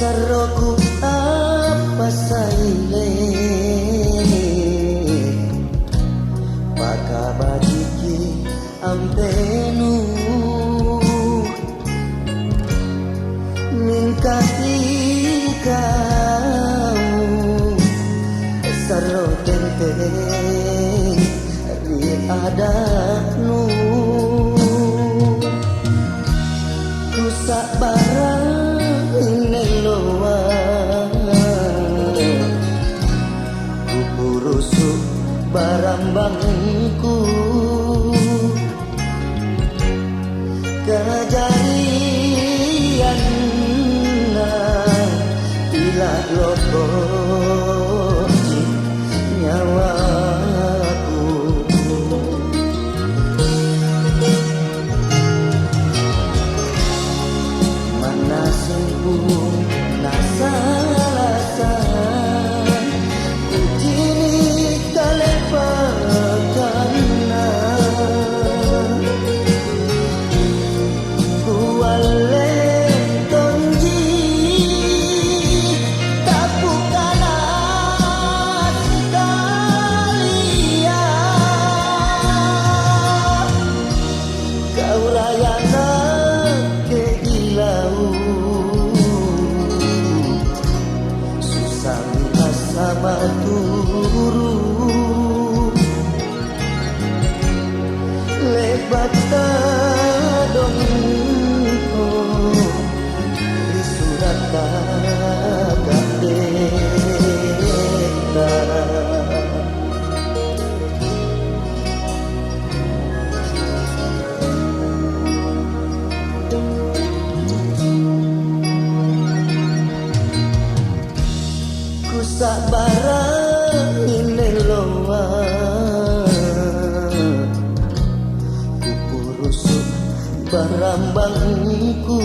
Saroku apa saile Paka badiki ampenu Mingkati kau Saro tenteng Ri adaknu Rusak barang Neloa Kupurusuk barambangku Kejadian Bila lopok nyawaku Mana sempung nasalasan Kujini kalepakana Kualeng tonji Tapukana sikalia Kau rayana kegilau Susami asama turu Lebat tadongko Disurat kakak deta Kusak barang ineloa Kupurusuk barambangku